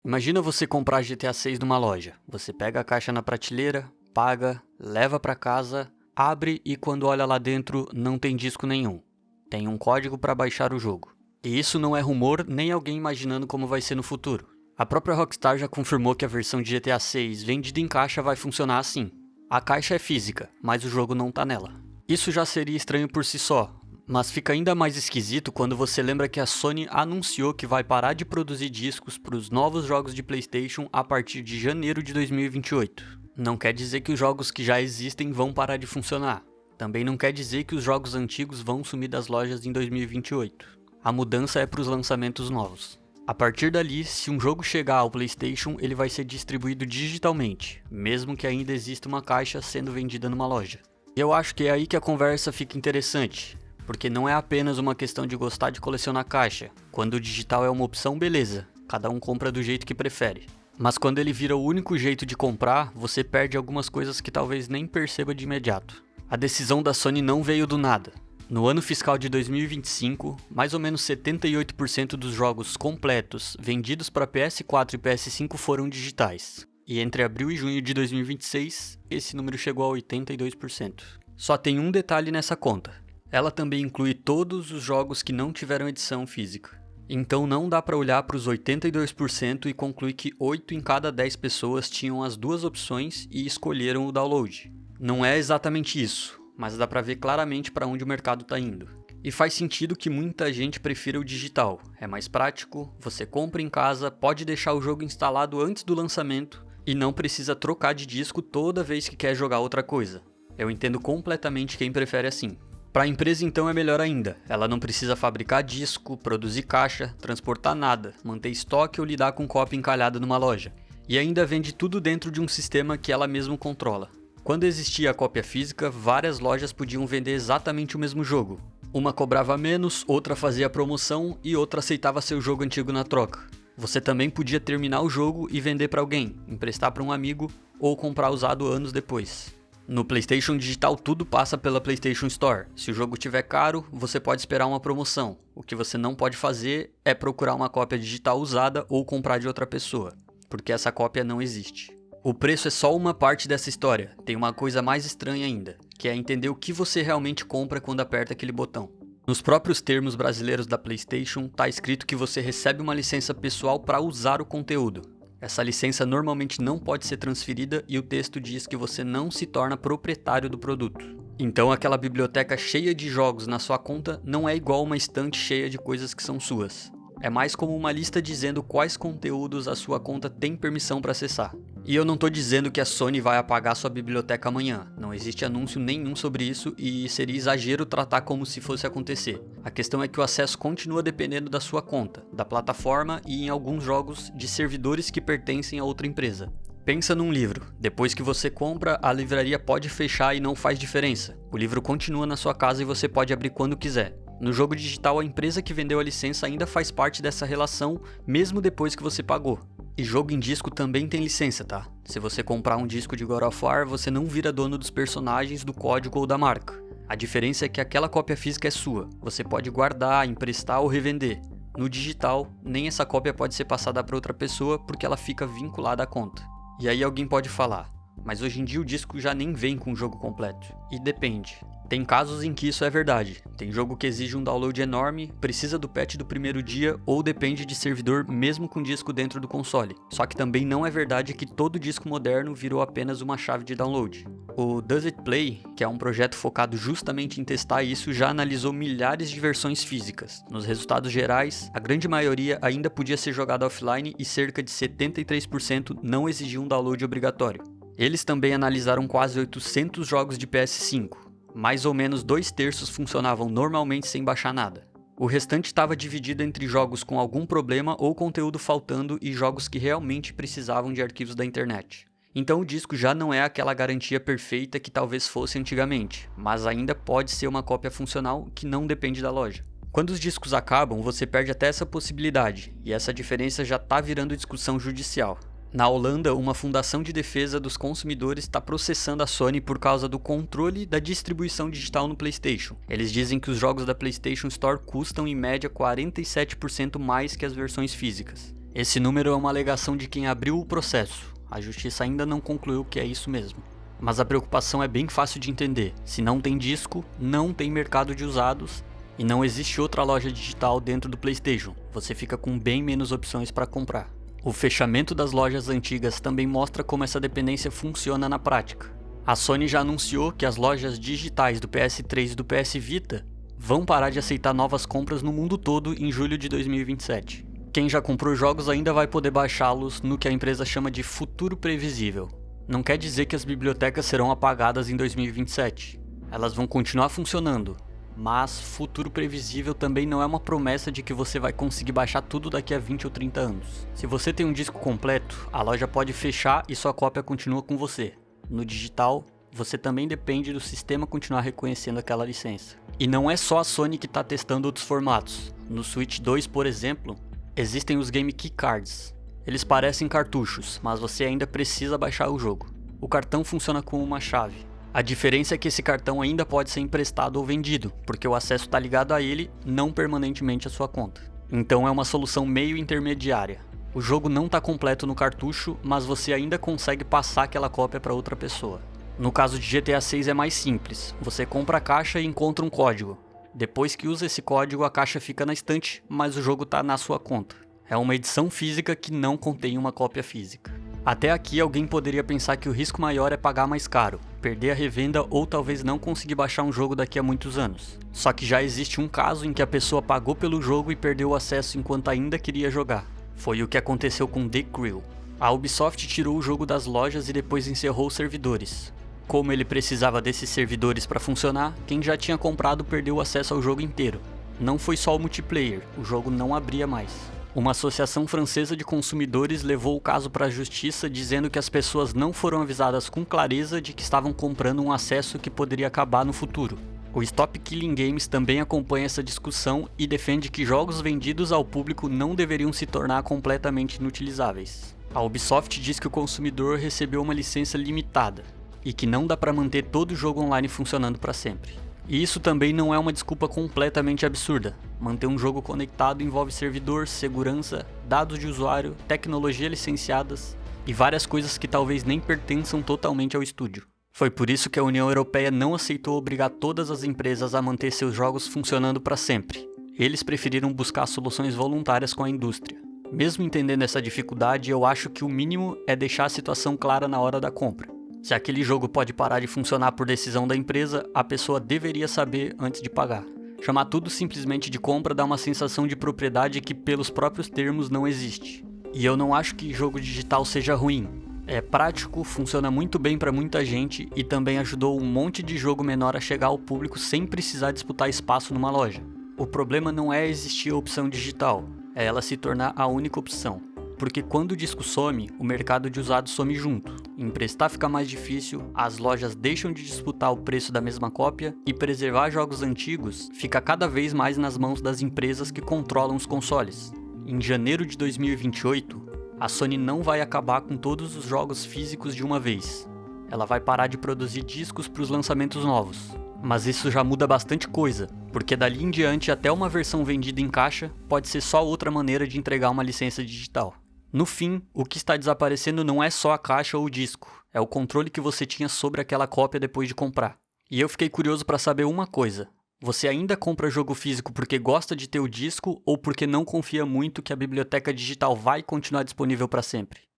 Imagina você comprar GTA 6 numa loja. Você pega a caixa na prateleira, paga, leva pra casa, abre e quando olha lá dentro não tem disco nenhum. Tem um código para baixar o jogo. E isso não é rumor nem alguém imaginando como vai ser no futuro. A própria Rockstar já confirmou que a versão de GTA 6 vendida em caixa vai funcionar assim. A caixa é física, mas o jogo não tá nela. Isso já seria estranho por si só, mas fica ainda mais esquisito quando você lembra que a Sony anunciou que vai parar de produzir discos para os novos jogos de PlayStation a partir de janeiro de 2028. Não quer dizer que os jogos que já existem vão parar de funcionar. Também não quer dizer que os jogos antigos vão sumir das lojas em 2028. A mudança é para os lançamentos novos. A partir dali, se um jogo chegar ao PlayStation, ele vai ser distribuído digitalmente, mesmo que ainda exista uma caixa sendo vendida numa loja. E eu acho que é aí que a conversa fica interessante, porque não é apenas uma questão de gostar de colecionar caixa. Quando o digital é uma opção, beleza, cada um compra do jeito que prefere. Mas quando ele vira o único jeito de comprar, você perde algumas coisas que talvez nem perceba de imediato. A decisão da Sony não veio do nada. No ano fiscal de 2025, mais ou menos 78% dos jogos completos vendidos para PS4 e PS5 foram digitais. E entre abril e junho de 2026, esse número chegou a 82%. Só tem um detalhe nessa conta. Ela também inclui todos os jogos que não tiveram edição física. Então não dá para olhar para os 82% e concluir que 8 em cada 10 pessoas tinham as duas opções e escolheram o download. Não é exatamente isso, mas dá para ver claramente para onde o mercado está indo. E faz sentido que muita gente prefira o digital. É mais prático, você compra em casa, pode deixar o jogo instalado antes do lançamento e não precisa trocar de disco toda vez que quer jogar outra coisa. Eu entendo completamente quem prefere assim. Para a empresa então é melhor ainda, ela não precisa fabricar disco, produzir caixa, transportar nada, manter estoque ou lidar com cópia encalhada numa loja. E ainda vende tudo dentro de um sistema que ela mesma controla. Quando existia a cópia física, várias lojas podiam vender exatamente o mesmo jogo. Uma cobrava menos, outra fazia promoção e outra aceitava seu jogo antigo na troca. Você também podia terminar o jogo e vender para alguém, emprestar para um amigo ou comprar usado anos depois. No PlayStation Digital tudo passa pela PlayStation Store. Se o jogo estiver caro, você pode esperar uma promoção. O que você não pode fazer é procurar uma cópia digital usada ou comprar de outra pessoa, porque essa cópia não existe. O preço é só uma parte dessa história. Tem uma coisa mais estranha ainda, que é entender o que você realmente compra quando aperta aquele botão. Nos próprios termos brasileiros da PlayStation, está escrito que você recebe uma licença pessoal para usar o conteúdo. Essa licença normalmente não pode ser transferida e o texto diz que você não se torna proprietário do produto. Então aquela biblioteca cheia de jogos na sua conta não é igual uma estante cheia de coisas que são suas. É mais como uma lista dizendo quais conteúdos a sua conta tem permissão para acessar. E eu não tô dizendo que a Sony vai apagar sua biblioteca amanhã. Não existe anúncio nenhum sobre isso e seria exagero tratar como se fosse acontecer. A questão é que o acesso continua dependendo da sua conta, da plataforma e em alguns jogos de servidores que pertencem a outra empresa. Pensa num livro. Depois que você compra, a livraria pode fechar e não faz diferença. O livro continua na sua casa e você pode abrir quando quiser. No jogo digital, a empresa que vendeu a licença ainda faz parte dessa relação, mesmo depois que você pagou. E jogo em disco também tem licença, tá? Se você comprar um disco de God of War, você não vira dono dos personagens, do código ou da marca. A diferença é que aquela cópia física é sua. Você pode guardar, emprestar ou revender. No digital, nem essa cópia pode ser passada para outra pessoa porque ela fica vinculada à conta. E aí alguém pode falar, mas hoje em dia o disco já nem vem com o jogo completo. E depende. Tem casos em que isso é verdade. Tem jogo que exige um download enorme, precisa do patch do primeiro dia ou depende de servidor mesmo com disco dentro do console. Só que também não é verdade que todo disco moderno virou apenas uma chave de download. O Does It Play, que é um projeto focado justamente em testar isso, já analisou milhares de versões físicas. Nos resultados gerais, a grande maioria ainda podia ser jogada offline e cerca de 73% não exigia um download obrigatório. Eles também analisaram quase 800 jogos de PS5. Mais ou menos 2/3 funcionavam normalmente sem baixar nada. O restante estava dividido entre jogos com algum problema ou conteúdo faltando e jogos que realmente precisavam de arquivos da internet. Então o disco já não é aquela garantia perfeita que talvez fosse antigamente, mas ainda pode ser uma cópia funcional que não depende da loja. Quando os discos acabam, você perde até essa possibilidade, e essa diferença já está virando discussão judicial. Na Holanda, uma fundação de defesa dos consumidores está processando a Sony por causa do controle da distribuição digital no PlayStation. Eles dizem que os jogos da PlayStation Store custam em média 47% mais que as versões físicas. Esse número é uma alegação de quem abriu o processo. A justiça ainda não concluiu que é isso mesmo. Mas a preocupação é bem fácil de entender. Se não tem disco, não tem mercado de usados e não existe outra loja digital dentro do PlayStation. Você fica com bem menos opções para comprar. O fechamento das lojas antigas também mostra como essa dependência funciona na prática. A Sony já anunciou que as lojas digitais do PS3 e do PS Vita vão parar de aceitar novas compras no mundo todo em julho de 2027. Quem já comprou jogos ainda vai poder baixá-los no que a empresa chama de futuro previsível. Não quer dizer que as bibliotecas serão apagadas em 2027. Elas vão continuar funcionando, mas futuro previsível também não é uma promessa de que você vai conseguir baixar tudo daqui a 20 ou 30 anos. Se você tem um disco completo, a loja pode fechar e sua cópia continua com você. No digital, você também depende do sistema continuar reconhecendo aquela licença. E não é só a Sony que está testando outros formatos. No Switch 2, por exemplo, existem os Game Key Cards. Eles parecem cartuchos, mas você ainda precisa baixar o jogo. O cartão funciona como uma chave. A diferença é que esse cartão ainda pode ser emprestado ou vendido, porque o acesso está ligado a ele, não permanentemente à sua conta. Então é uma solução meio intermediária. O jogo não está completo no cartucho, mas você ainda consegue passar aquela cópia para outra pessoa. No caso de GTA 6 é mais simples. Você compra a caixa e encontra um código. Depois que usa esse código, a caixa fica na estante, mas o jogo está na sua conta. É uma edição física que não contém uma cópia física. Até aqui alguém poderia pensar que o risco maior é pagar mais caro, perder a revenda ou talvez não conseguir baixar um jogo daqui a muitos anos. Só que já existe um caso em que a pessoa pagou pelo jogo e perdeu o acesso enquanto ainda queria jogar. Foi o que aconteceu com The Crew. A Ubisoft tirou o jogo das lojas e depois encerrou os servidores. Como ele precisava desses servidores para funcionar, quem já tinha comprado perdeu o acesso ao jogo inteiro. Não foi só o multiplayer, o jogo não abria mais. Uma associação francesa de consumidores levou o caso para a justiça dizendo que as pessoas não foram avisadas com clareza de que estavam comprando um acesso que poderia acabar no futuro. O Stop Killing Games também acompanha essa discussão e defende que jogos vendidos ao público não deveriam se tornar completamente inutilizáveis. A Ubisoft diz que o consumidor recebeu uma licença limitada e que não dá para manter todo o jogo online funcionando para sempre. E isso também não é uma desculpa completamente absurda. Manter um jogo conectado envolve servidor, segurança, dados de usuário, tecnologia licenciadas e várias coisas que talvez nem pertençam totalmente ao estúdio. Foi por isso que a União Europeia não aceitou obrigar todas as empresas a manter seus jogos funcionando para sempre. Eles preferiram buscar soluções voluntárias com a indústria. Mesmo entendendo essa dificuldade, eu acho que o mínimo é deixar a situação clara na hora da compra. Se aquele jogo pode parar de funcionar por decisão da empresa, a pessoa deveria saber antes de pagar. Chamar tudo simplesmente de compra dá uma sensação de propriedade que pelos próprios termos não existe. E eu não acho que jogo digital seja ruim. É prático, funciona muito bem para muita gente e também ajudou um monte de jogo menor a chegar ao público sem precisar disputar espaço numa loja. O problema não é existir a opção digital, é ela se tornar a única opção. Porque quando o disco some, o mercado de usados some junto. Emprestar fica mais difícil, as lojas deixam de disputar o preço da mesma cópia e preservar jogos antigos fica cada vez mais nas mãos das empresas que controlam os consoles. Em janeiro de 2028, a Sony não vai acabar com todos os jogos físicos de uma vez. Ela vai parar de produzir discos para os lançamentos novos. Mas isso já muda bastante coisa, porque dali em diante até uma versão vendida em caixa pode ser só outra maneira de entregar uma licença digital. No fim, o que está desaparecendo não é só a caixa ou o disco, é o controle que você tinha sobre aquela cópia depois de comprar. E eu fiquei curioso para saber uma coisa: você ainda compra jogo físico porque gosta de ter o disco ou porque não confia muito que a biblioteca digital vai continuar disponível para sempre?